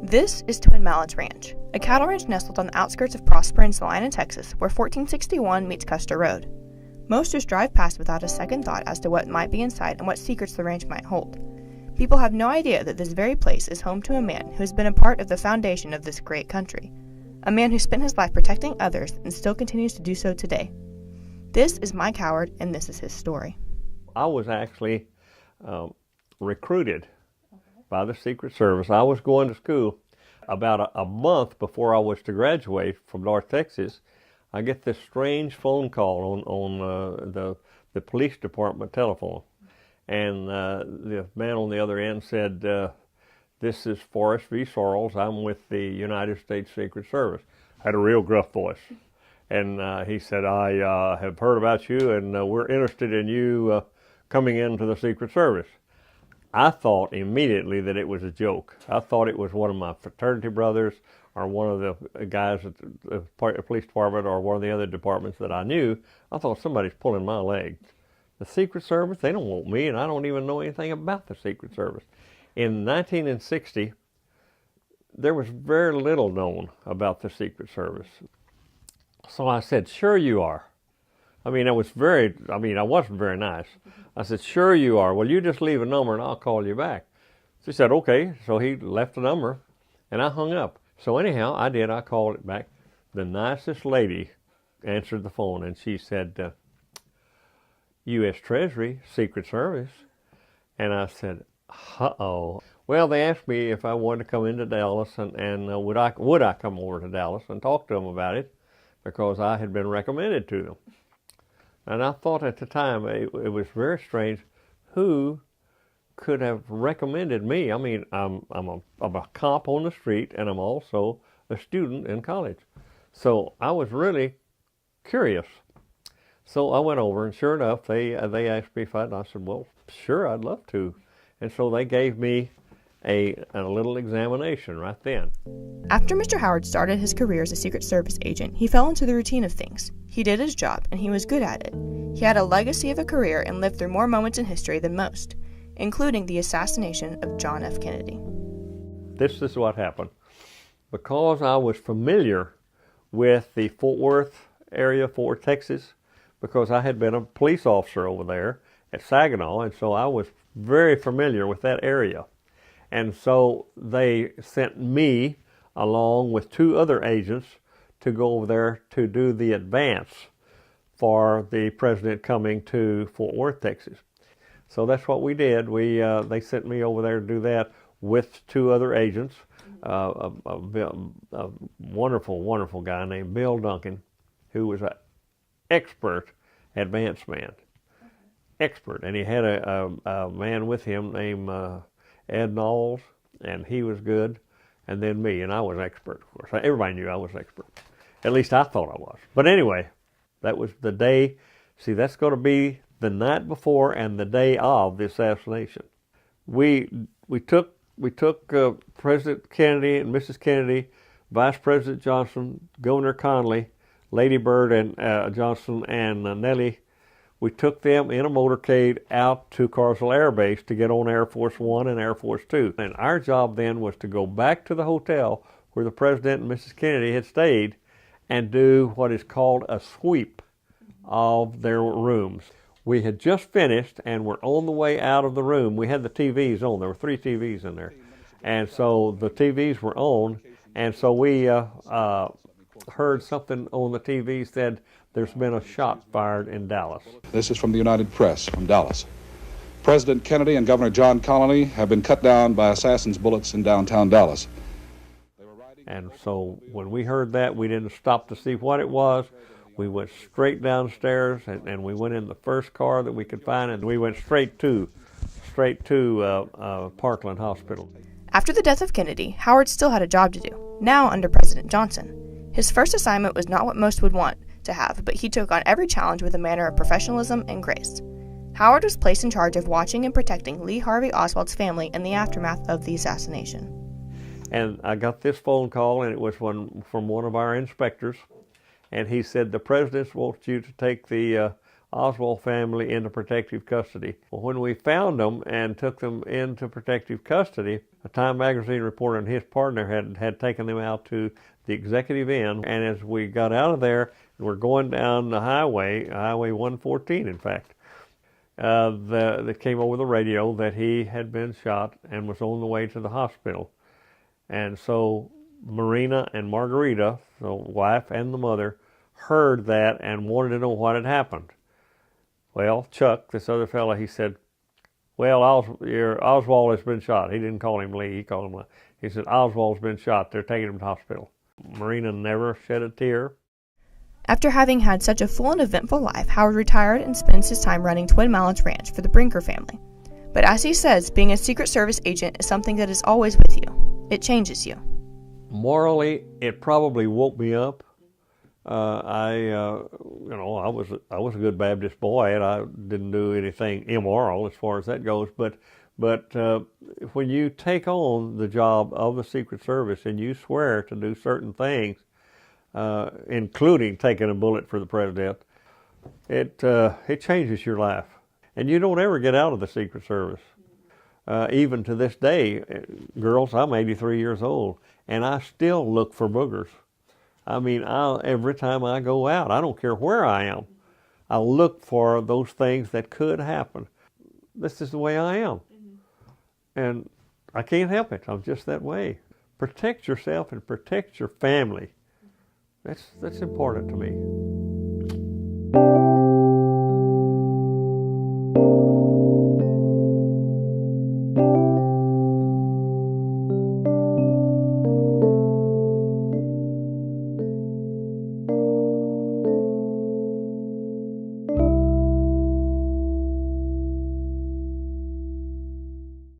This is Twin Mallets Ranch, a cattle ranch nestled on the outskirts of Prosper and Salina, Texas, where 1461 meets Custer Road. Most just drive past without a second thought as to what might be inside and what secrets the ranch might hold. People have no idea that this very place is home to a man who has been a part of the foundation of this great country. A man who spent his life protecting others and still continues to do so today. This is Mike Howard, and this is his story. I was actually recruited by the Secret Service. I was going to school. About a month before I was to graduate from North Texas, I get this strange phone call on the police department telephone. And the man on the other end said, "This is Forrest V. Sorrells. I'm with the United States Secret Service." I had a real gruff voice. And he said, "I have heard about you, and we're interested in you coming into the Secret Service." I thought immediately that it was a joke. I thought it was one of my fraternity brothers or one of the guys at the police department or one of the other departments that I knew. I thought somebody's pulling my leg. The Secret Service, they don't want me, and I don't even know anything about the Secret Service. In 1960, there was very little known about the Secret Service. So I said, "Sure you are." I wasn't very nice. I said, "Sure you are. Well, you just leave a number and I'll call you back." She said, "Okay." So he left a number and I hung up. So anyhow, I did. I called it back. The nicest lady answered the phone and she said, "U.S. Treasury, Secret Service." And I said, "Uh-oh." Well, they asked me if I wanted to come into Dallas and would I come over to Dallas and talk to them about it, because I had been recommended to them. And I thought at the time it was very strange. Who could have recommended me? I'm a cop on the street, and I'm also a student in college. So I was really curious. So I went over, and sure enough, they asked me if I said, "Well, sure, I'd love to." And so they gave me a little examination right then. After Mr. Howard started his career as a Secret Service agent, he fell into the routine of things. He did his job, and he was good at it. He had a legacy of a career and lived through more moments in history than most, including the assassination of John F. Kennedy. This is what happened. Because I was familiar with the Fort Worth area, Fort Worth, Texas, because I had been a police officer over there at Saginaw, and so I was very familiar with that area. And so they sent me along with two other agents to go over there to do the advance for the president coming to Fort Worth, Texas. So that's what we did. They sent me over there to do that with two other agents, a wonderful, wonderful guy named Bill Duncan, who was an expert advance man. Expert. And he had a man with him named Ed Knowles, and he was good, and then me, and I was expert, of course. Everybody knew I was expert. At least I thought I was. But anyway, that was the day. See, that's going to be the night before and the day of the assassination. We took President Kennedy and Mrs. Kennedy, Vice President Johnson, Governor Connally, Lady Bird and Johnson, and Nellie. We took them in a motorcade out to Carswell Air Base to get on Air Force One and Air Force Two. And our job then was to go back to the hotel where the President and Mrs. Kennedy had stayed and do what is called a sweep of their rooms. We had just finished and were on the way out of the room. We had the TVs on. There were 3 TVs in there. And so the TVs were on, and so we heard something on the TV said, "There's been a shot fired in Dallas." This is from the United Press from Dallas. President Kennedy and Governor John Connally have been cut down by assassins' bullets in downtown Dallas. And so when we heard that, we didn't stop to see what it was. We went straight downstairs, and we went in the first car that we could find, and we went straight to Parkland Hospital. After the death of Kennedy, Howard still had a job to do, now under President Johnson. His first assignment was not what most would want to have, but he took on every challenge with a manner of professionalism and grace. Howard was placed in charge of watching and protecting Lee Harvey Oswald's family in the aftermath of the assassination. And I got this phone call, and it was from one of our inspectors, and he said, "The president wants you to take the Oswald family into protective custody. Well, when we found them and took them into protective custody, a Time magazine reporter and his partner had taken them out to the executive inn, and as we got out of there and we're going down the highway, Highway 114 in fact, that came over the radio that he had been shot and was on the way to the hospital. And so Marina and Margarita, the wife and the mother, heard that and wanted to know what had happened. Well, Chuck, this other fellow, he said, well, Oswald has been shot. He didn't call him Lee, he called him Lee. He said, Oswald's been shot. They're taking him to the hospital. Marina never shed a tear. After having had such a full and eventful life, Howard retired and spends his time running Twin Mallets Ranch for the Brinker family. But as he says, being a Secret Service agent is something that is always with you. It changes you. Morally, it probably woke me up. I was a good Baptist boy, and I didn't do anything immoral as far as that goes. But when you take on the job of the Secret Service and you swear to do certain things, including taking a bullet for the president, it changes your life, and you don't ever get out of the Secret Service. Even to this day, girls, I'm 83 years old, and I still look for boogers. I mean, every time I go out, I don't care where I am, I look for those things that could happen. This is the way I am. And I can't help it. I'm just that way. Protect yourself and protect your family. That's important to me.